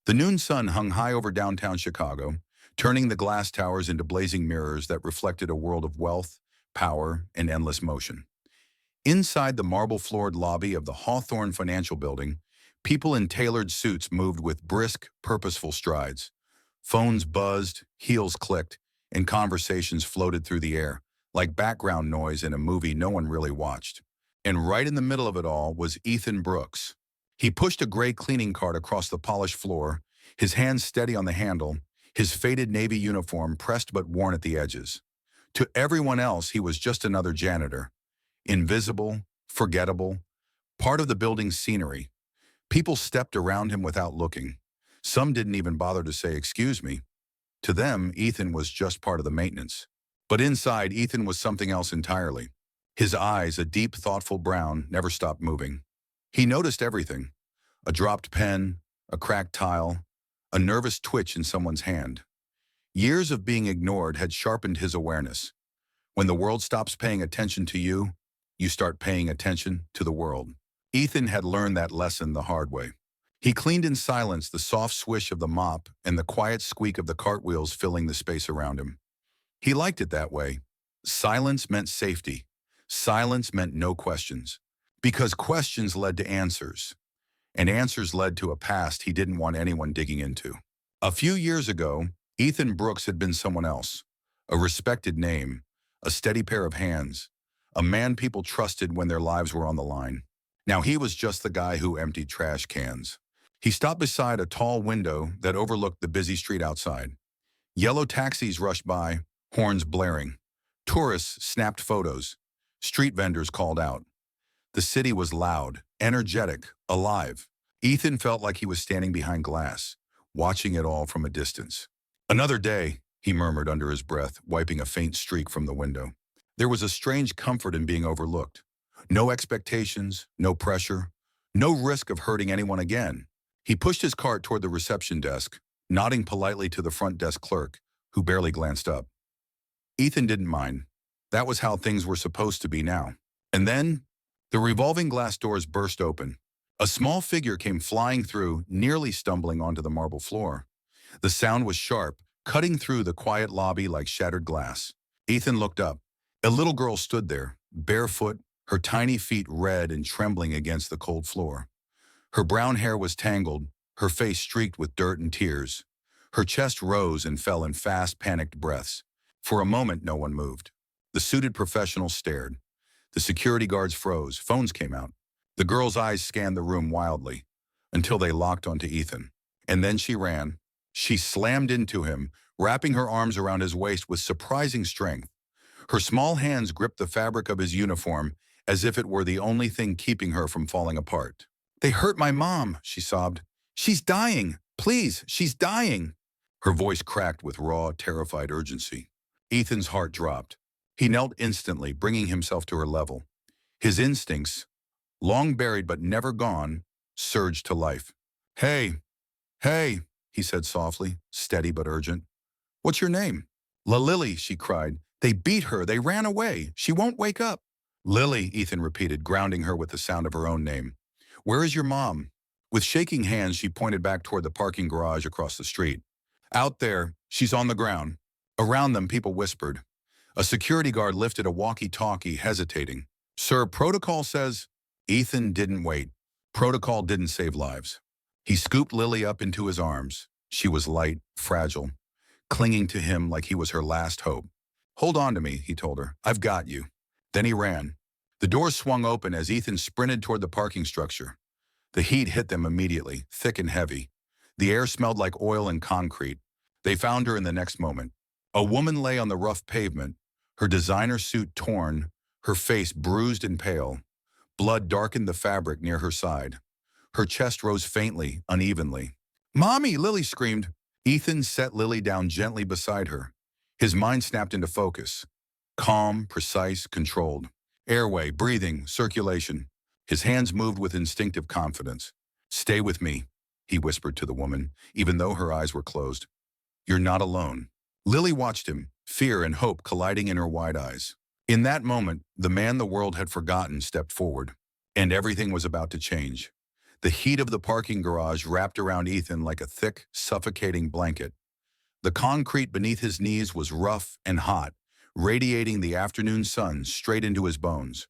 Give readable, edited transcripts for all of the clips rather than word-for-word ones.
The noon sun hung high over downtown Chicago, turning the glass towers into blazing mirrors that reflected a world of wealth, power, and endless motion. Inside the marble-floored lobby of the Hawthorne Financial Building, people in tailored suits moved with brisk, purposeful strides. Phones buzzed, heels clicked, and conversations floated through the air, like background noise in a movie no one really watched. And right in the middle of it all was Ethan Brooks. He pushed a gray cleaning cart across the polished floor, his hands steady on the handle, his faded navy uniform pressed but worn at the edges. To everyone else, he was just another janitor. Invisible, forgettable, part of the building's scenery. People stepped around him without looking. Some didn't even bother to say, "Excuse me." To them, Ethan was just part of the maintenance. But inside, Ethan was something else entirely. His eyes, a deep, thoughtful brown, never stopped moving. He noticed everything. A dropped pen, a cracked tile, a nervous twitch in someone's hand. Years of being ignored had sharpened his awareness. When the world stops paying attention to you, you start paying attention to the world. Ethan had learned that lesson the hard way. He cleaned in silence, the soft swish of the mop and the quiet squeak of the cartwheels filling the space around him. He liked it that way. Silence meant safety. Silence meant no questions. Because questions led to answers. And answers led to a past he didn't want anyone digging into. A few years ago, Ethan Brooks had been someone else. A respected name, a steady pair of hands, a man people trusted when their lives were on the line. Now he was just the guy who emptied trash cans. He stopped beside a tall window that overlooked the busy street outside. Yellow taxis rushed by, horns blaring. Tourists snapped photos. Street vendors called out. The city was loud, energetic, alive. Ethan felt like he was standing behind glass, watching it all from a distance. "Another day," he murmured under his breath, wiping a faint streak from the window. There was a strange comfort in being overlooked. No expectations, no pressure, no risk of hurting anyone again. He pushed his cart toward the reception desk, nodding politely to the front desk clerk, who barely glanced up. Ethan didn't mind. That was how things were supposed to be now. And then, the revolving glass doors burst open. A small figure came flying through, nearly stumbling onto the marble floor. The sound was sharp, cutting through the quiet lobby like shattered glass. Ethan looked up. A little girl stood there, barefoot, her tiny feet red and trembling against the cold floor. Her brown hair was tangled, her face streaked with dirt and tears. Her chest rose and fell in fast, panicked breaths. For a moment, no one moved. The suited professionals stared. The security guards froze. Phones came out. The girl's eyes scanned the room wildly, until they locked onto Ethan. And then she ran. She slammed into him, wrapping her arms around his waist with surprising strength. Her small hands gripped the fabric of his uniform as if it were the only thing keeping her from falling apart. "They hurt my mom," she sobbed. "She's dying. Please, she's dying." Her voice cracked with raw, terrified urgency. Ethan's heart dropped. He knelt instantly, bringing himself to her level. His instincts, long buried but never gone, surged to life. "Hey, hey," he said softly, steady but urgent. "What's your name?" "Lily," she cried. "They beat her. They ran away. She won't wake up." "Lily," Ethan repeated, grounding her with the sound of her own name. "Where is your mom?" With shaking hands, she pointed back toward the parking garage across the street. "Out there. She's on the ground." Around them, people whispered. A security guard lifted a walkie-talkie, hesitating. "Sir, protocol says—" Ethan didn't wait. Protocol didn't save lives. He scooped Lily up into his arms. She was light, fragile, clinging to him like he was her last hope. "Hold on to me," he told her. "I've got you." Then he ran. The doors swung open as Ethan sprinted toward the parking structure. The heat hit them immediately, thick and heavy. The air smelled like oil and concrete. They found her in the next moment. A woman lay on the rough pavement, her designer suit torn, her face bruised and pale. Blood darkened the fabric near her side. Her chest rose faintly, unevenly. "Mommy!" Lily screamed. Ethan set Lily down gently beside her. His mind snapped into focus. Calm, precise, controlled. Airway, breathing, circulation. His hands moved with instinctive confidence. "Stay with me," he whispered to the woman, even though her eyes were closed. "You're not alone." Lily watched him, fear and hope colliding in her wide eyes. In that moment, the man the world had forgotten stepped forward, and everything was about to change. The heat of the parking garage wrapped around Ethan like a thick, suffocating blanket. The concrete beneath his knees was rough and hot, radiating the afternoon sun straight into his bones.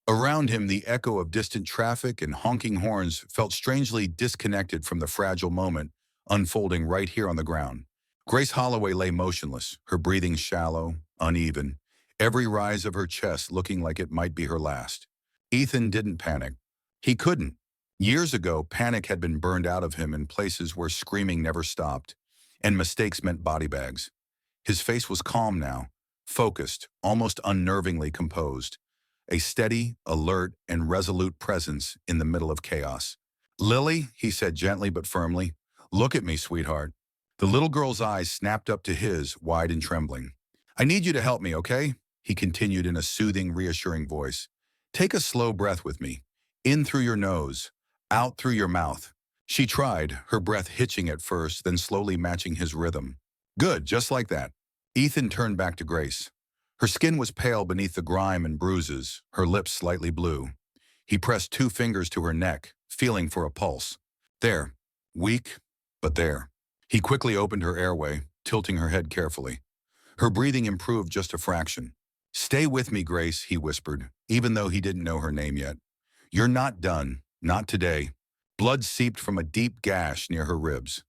Around him, the echo of distant traffic and honking horns felt strangely disconnected from the fragile moment unfolding right here on the ground. Grace Holloway lay motionless, her breathing shallow, uneven, every rise of her chest looking like it might be her last. Ethan didn't panic. He couldn't. Years ago, panic had been burned out of him in places where screaming never stopped, and mistakes meant body bags. His face was calm now, focused, almost unnervingly composed, a steady, alert, and resolute presence in the middle of chaos. "Lily," he said gently but firmly, "look at me, sweetheart." The little girl's eyes snapped up to his, wide and trembling. "I need you to help me, okay?" he continued in a soothing, reassuring voice. "Take a slow breath with me. In through your nose, out through your mouth." She tried, her breath hitching at first, then slowly matching his rhythm. "Good, just like that." Ethan turned back to Grace. Her skin was pale beneath the grime and bruises, her lips slightly blue. He pressed two fingers to her neck, feeling for a pulse. There. Weak, but there. He quickly opened her airway, tilting her head carefully. Her breathing improved just a fraction. "Stay with me, Grace," he whispered, even though he didn't know her name yet. "You're not done. Not today." Blood seeped from a deep gash near her ribs.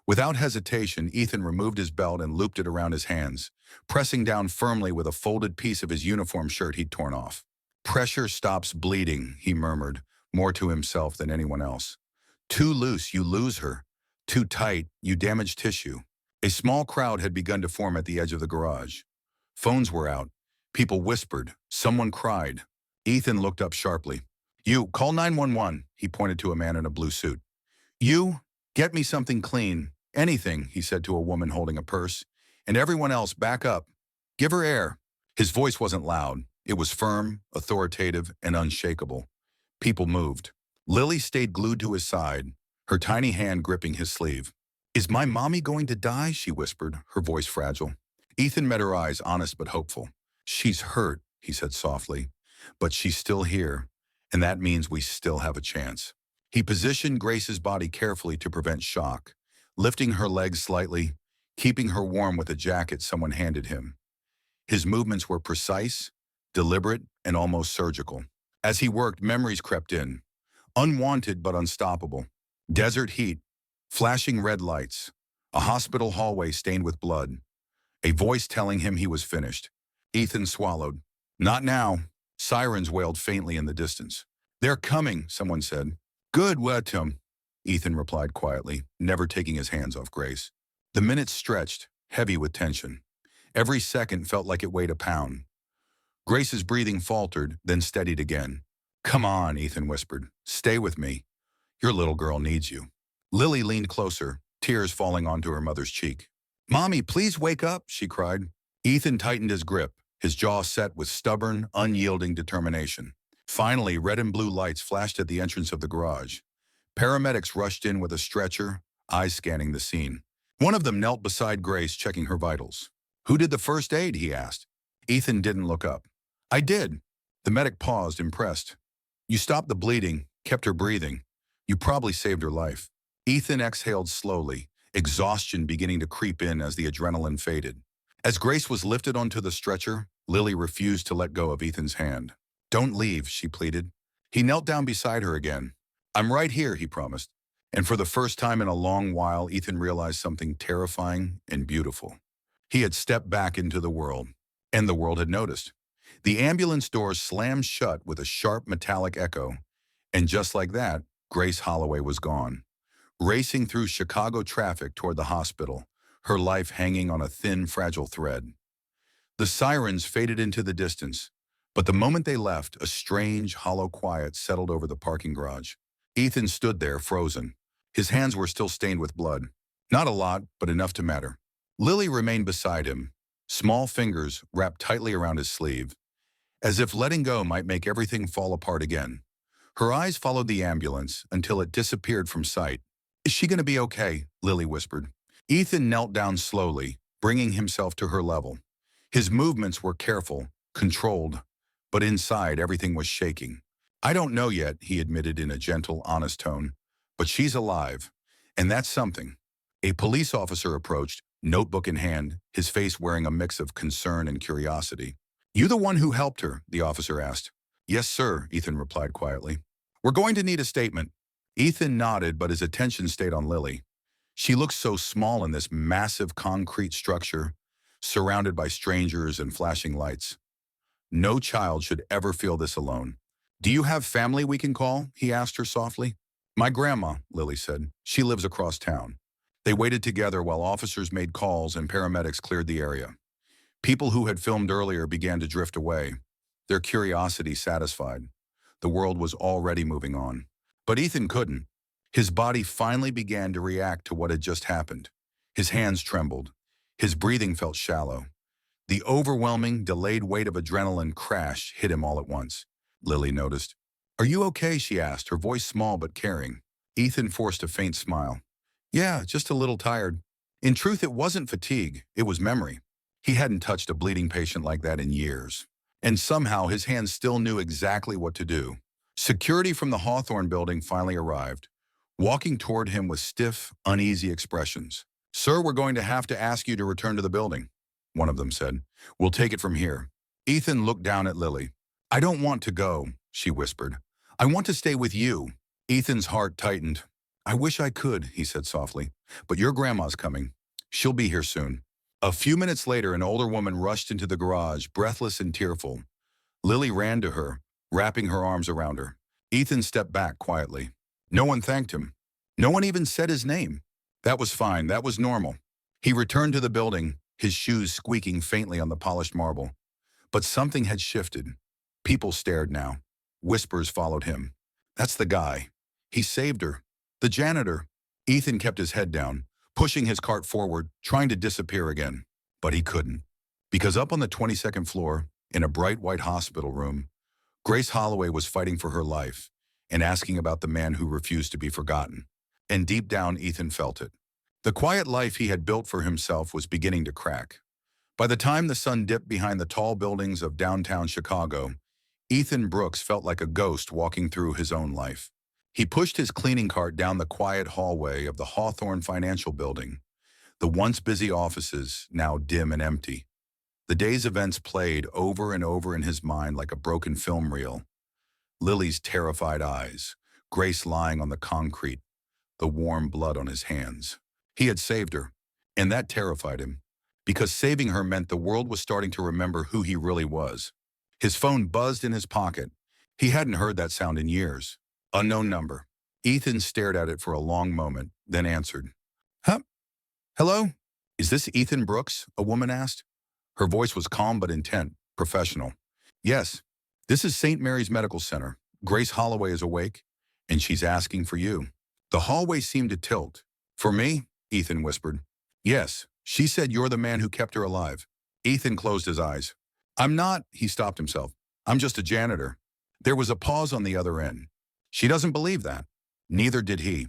Without hesitation, Ethan removed his belt and looped it around his hands, pressing down firmly with a folded piece of his uniform shirt he'd torn off. "Pressure stops bleeding," he murmured, more to himself than anyone else. "Too loose, you lose her. Too tight, you damage tissue." A small crowd had begun to form at the edge of the garage. Phones were out. People whispered. Someone cried. Ethan looked up sharply. "You, call 911, he pointed to a man in a blue suit. "You, get me something clean. Anything," he said to a woman holding a purse. "And everyone else, back up. Give her air." His voice wasn't loud. It was firm, authoritative, and unshakable. People moved. Lily stayed glued to his side, her tiny hand gripping his sleeve. "Is my mommy going to die?" she whispered, her voice fragile. Ethan met her eyes, honest but hopeful. "She's hurt," he said softly, "but she's still here, and that means we still have a chance." He positioned Grace's body carefully to prevent shock, lifting her legs slightly, keeping her warm with a jacket someone handed him. His movements were precise, deliberate, and almost surgical. As he worked, memories crept in, unwanted but unstoppable. Desert heat, flashing red lights, a hospital hallway stained with blood, a voice telling him he was finished. Ethan swallowed. "Not now." Sirens wailed faintly in the distance. "They're coming," someone said. "Good, let him," Ethan replied quietly, never taking his hands off Grace. The minutes stretched, heavy with tension. Every second felt like it weighed a pound. Grace's breathing faltered, then steadied again. "Come on," Ethan whispered. "Stay with me. Your little girl needs you." Lily leaned closer, tears falling onto her mother's cheek. "Mommy, please wake up," she cried. Ethan tightened his grip, his jaw set with stubborn, unyielding determination. Finally, red and blue lights flashed at the entrance of the garage. Paramedics rushed in with a stretcher, eyes scanning the scene. One of them knelt beside Grace, checking her vitals. "Who did the first aid?" he asked. Ethan didn't look up. "I did." The medic paused, impressed. "You stopped the bleeding, kept her breathing. You probably saved her life." Ethan exhaled slowly, exhaustion beginning to creep in as the adrenaline faded. As Grace was lifted onto the stretcher, Lily refused to let go of Ethan's hand. "Don't leave," she pleaded. He knelt down beside her again. "I'm right here," he promised. And for the first time in a long while, Ethan realized something terrifying and beautiful. He had stepped back into the world, and the world had noticed. The ambulance doors slammed shut with a sharp metallic echo, and just like that, Grace Holloway was gone, racing through Chicago traffic toward the hospital, her life hanging on a thin, fragile thread. The sirens faded into the distance, but the moment they left, a strange, hollow quiet settled over the parking garage. Ethan stood there, frozen. His hands were still stained with blood. Not a lot, but enough to matter. Lily remained beside him, small fingers wrapped tightly around his sleeve, as if letting go might make everything fall apart again. Her eyes followed the ambulance until it disappeared from sight. "Is she going to be okay?" Lily whispered. Ethan knelt down slowly, bringing himself to her level. His movements were careful, controlled, but inside everything was shaking. I don't know yet, he admitted in a gentle, honest tone, but she's alive, and that's something. A police officer approached, notebook in hand, his face wearing a mix of concern and curiosity. You the one who helped her? The officer asked. Yes, sir, Ethan replied quietly. We're going to need a statement. Ethan nodded, but his attention stayed on Lily. She looked so small in this massive concrete structure, surrounded by strangers and flashing lights. No child should ever feel this alone. Do you have family we can call? He asked her softly. My grandma, Lily said. She lives across town. They waited together while officers made calls and paramedics cleared the area. People who had filmed earlier began to drift away, their curiosity satisfied. The world was already moving on. But Ethan couldn't. His body finally began to react to what had just happened. His hands trembled. His breathing felt shallow. The overwhelming, delayed weight of adrenaline crash hit him all at once. Lily noticed. Are you okay? She asked, her voice small but caring. Ethan forced a faint smile. Yeah, just a little tired. In truth, it wasn't fatigue, it was memory. He hadn't touched a bleeding patient like that in years. And somehow his hands still knew exactly what to do. Security from the Hawthorne building finally arrived, walking toward him with stiff, uneasy expressions. Sir, we're going to have to ask you to return to the building, one of them said. We'll take it from here. Ethan looked down at Lily. I don't want to go, she whispered. I want to stay with you. Ethan's heart tightened. I wish I could, he said softly, but your grandma's coming. She'll be here soon. A few minutes later, an older woman rushed into the garage, breathless and tearful. Lily ran to her, wrapping her arms around her. Ethan stepped back quietly. No one thanked him. No one even said his name. That was fine. That was normal. He returned to the building, his shoes squeaking faintly on the polished marble. But something had shifted. People stared now. Whispers followed him. That's the guy. He saved her. The janitor. Ethan kept his head down, pushing his cart forward, trying to disappear again. But he couldn't. Because up on the 22nd floor, in a bright white hospital room, Grace Holloway was fighting for her life and asking about the man who refused to be forgotten. And deep down, Ethan felt it. The quiet life he had built for himself was beginning to crack. By the time the sun dipped behind the tall buildings of downtown Chicago, Ethan Brooks felt like a ghost walking through his own life. He pushed his cleaning cart down the quiet hallway of the Hawthorne Financial Building, the once busy offices now dim and empty. The day's events played over and over in his mind like a broken film reel. Lily's terrified eyes, Grace lying on the concrete, the warm blood on his hands. He had saved her, and that terrified him, because saving her meant the world was starting to remember who he really was. His phone buzzed in his pocket. He hadn't heard that sound in years. Unknown number. Ethan stared at it for a long moment, then answered. Huh? Hello? Is this Ethan Brooks? A woman asked. Her voice was calm but intent, professional. Yes, this is St. Mary's Medical Center. Grace Holloway is awake, and she's asking for you. The hallway seemed to tilt. For me? Ethan whispered. Yes, she said you're the man who kept her alive. Ethan closed his eyes. I'm not, he stopped himself. I'm just a janitor. There was a pause on the other end. She doesn't believe that. Neither did he.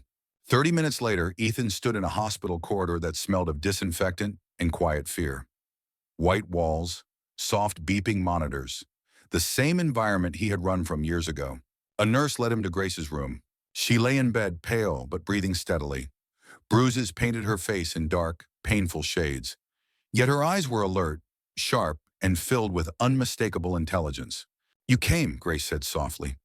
30 minutes later, Ethan stood in a hospital corridor that smelled of disinfectant and quiet fear. White walls, soft beeping monitors. The same environment he had run from years ago. A nurse led him to Grace's room. She lay in bed, pale but breathing steadily. Bruises painted her face in dark, painful shades. Yet her eyes were alert, sharp, and filled with unmistakable intelligence. You came, Grace said softly.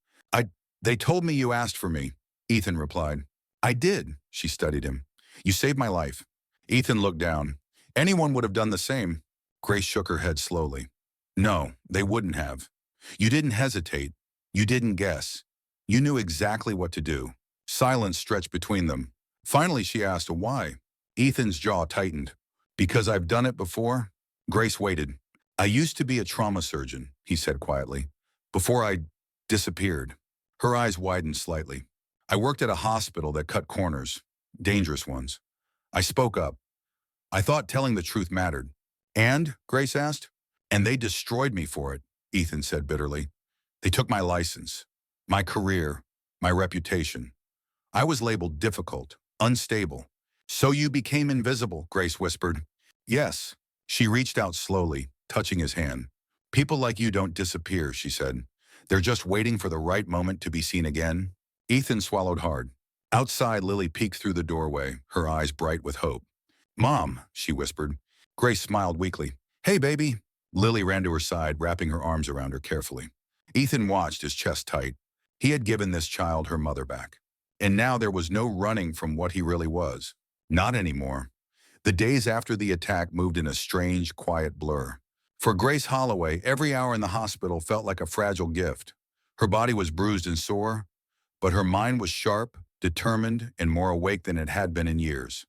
They told me you asked for me, Ethan replied. I did, she studied him. You saved my life. Ethan looked down. Anyone would have done the same. Grace shook her head slowly. No, they wouldn't have. You didn't hesitate. You didn't guess. You knew exactly what to do. Silence stretched between them. Finally, she asked, why? Ethan's jaw tightened. Because I've done it before? Grace waited. I used to be a trauma surgeon, he said quietly, before I disappeared. Her eyes widened slightly. I worked at a hospital that cut corners, dangerous ones. I spoke up. I thought telling the truth mattered. And? Grace asked. And they destroyed me for it, Ethan said bitterly. They took my license, my career, my reputation. I was labeled difficult, unstable. So you became invisible, Grace whispered. Yes. She reached out slowly, touching his hand. People like you don't disappear, she said. They're just waiting for the right moment to be seen again. Ethan swallowed hard. Outside, Lily peeked through the doorway, her eyes bright with hope. Mom, she whispered. Grace smiled weakly. Hey, baby. Lily ran to her side, wrapping her arms around her carefully. Ethan watched, his chest tight. He had given this child her mother back. And now there was no running from what he really was. Not anymore. The days after the attack moved in a strange, quiet blur. For Grace Holloway, every hour in the hospital felt like a fragile gift. Her body was bruised and sore, but her mind was sharp, determined, and more awake than it had been in years.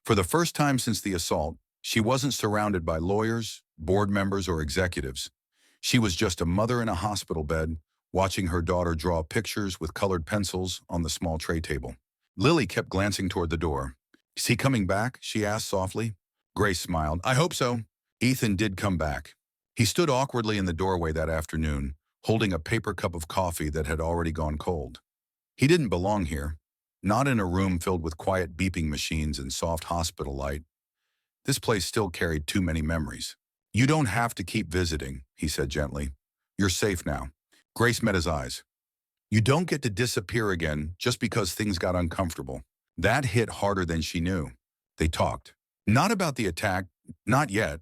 For the first time since the assault, she wasn't surrounded by lawyers, board members, or executives. She was just a mother in a hospital bed, watching her daughter draw pictures with colored pencils on the small tray table. Lily kept glancing toward the door. Is he coming back? She asked softly. Grace smiled. I hope so. Ethan did come back. He stood awkwardly in the doorway that afternoon, holding a paper cup of coffee that had already gone cold. He didn't belong here. Not in a room filled with quiet beeping machines and soft hospital light. This place still carried too many memories. You don't have to keep visiting, he said gently. You're safe now. Grace met his eyes. You don't get to disappear again just because things got uncomfortable. That hit harder than she knew. They talked. Not about the attack, not yet,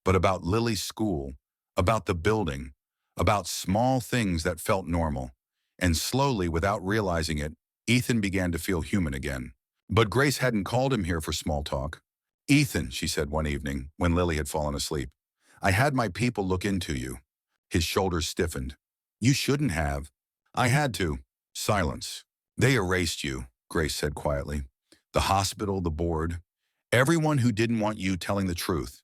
but about Lily's school, about the building, about small things that felt normal. And slowly, without realizing it, Ethan began to feel human again. But Grace hadn't called him here for small talk. Ethan, she said one evening, when Lily had fallen asleep, I had my people look into you. His shoulders stiffened. You shouldn't have. I had to. Silence. They erased you, Grace said quietly. The hospital, the board, everyone who didn't want you telling the truth.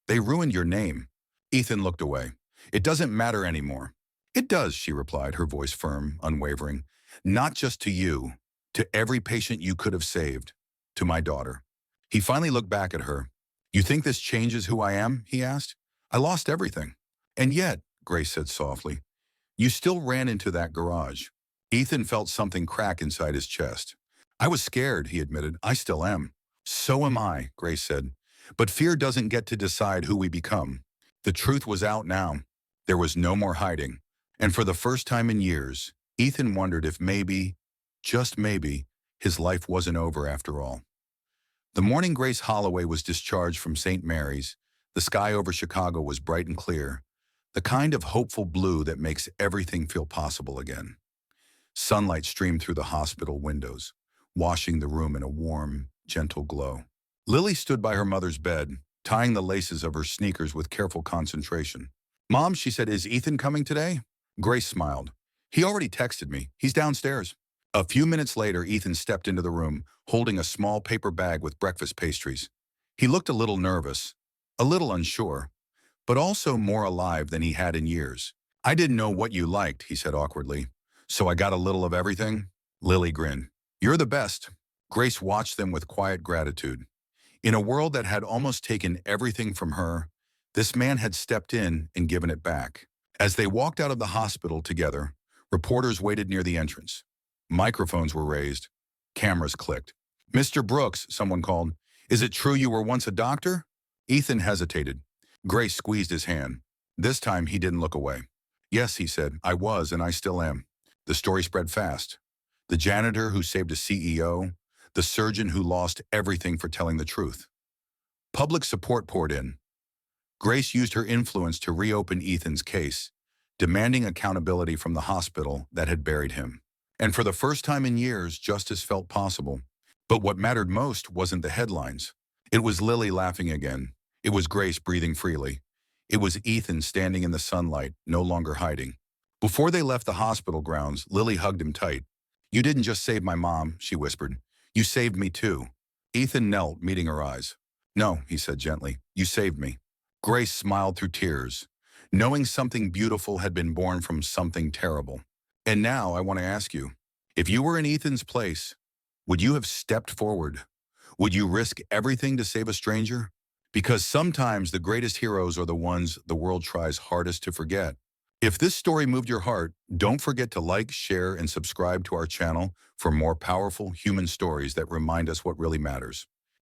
They ruined your name. Ethan looked away. It doesn't matter anymore. It does, she replied, her voice firm, unwavering. Not just to you, to every patient you could have saved, to my daughter. He finally looked back at her. You think this changes who I am? He asked. I lost everything. And yet, Grace said softly, you still ran into that garage. Ethan felt something crack inside his chest. I was scared, he admitted. I still am. So am I, Grace said. But fear doesn't get to decide who we become. The truth was out now. There was no more hiding. And for the first time in years, Ethan wondered if maybe, just maybe, his life wasn't over after all. The morning Grace Holloway was discharged from St. Mary's, the sky over Chicago was bright and clear, the kind of hopeful blue that makes everything feel possible again. Sunlight streamed through the hospital windows, washing the room in a warm, gentle glow. Lily stood by her mother's bed, tying the laces of her sneakers with careful concentration. Mom, she said, is Ethan coming today? Grace smiled. He already texted me. He's downstairs. A few minutes later, Ethan stepped into the room, holding a small paper bag with breakfast pastries. He looked a little nervous, a little unsure, but also more alive than he had in years. I didn't know what you liked, he said awkwardly. So I got a little of everything? Lily grinned. You're the best. Grace watched them with quiet gratitude. In a world that had almost taken everything from her, this man had stepped in and given it back. As they walked out of the hospital together, reporters waited near the entrance. Microphones were raised. Cameras clicked. Mr. Brooks, someone called. Is it true you were once a doctor? Ethan hesitated. Grace squeezed his hand. This time he didn't look away. Yes, he said, I was and I still am. The story spread fast. The janitor who saved a CEO, the surgeon who lost everything for telling the truth. Public support poured in. Grace used her influence to reopen Ethan's case, demanding accountability from the hospital that had buried him. And for the first time in years, justice felt possible. But what mattered most wasn't the headlines. It was Lily laughing again. It was Grace breathing freely. It was Ethan standing in the sunlight, no longer hiding. Before they left the hospital grounds, Lily hugged him tight. You didn't just save my mom, she whispered. You saved me too. Ethan knelt, meeting her eyes. No, he said gently, you saved me. Grace smiled through tears, knowing something beautiful had been born from something terrible. And now I want to ask you, if you were in Ethan's place, would you have stepped forward? Would you risk everything to save a stranger? Because sometimes the greatest heroes are the ones the world tries hardest to forget. If this story moved your heart, don't forget to like, share, and subscribe to our channel for more powerful human stories that remind us what really matters.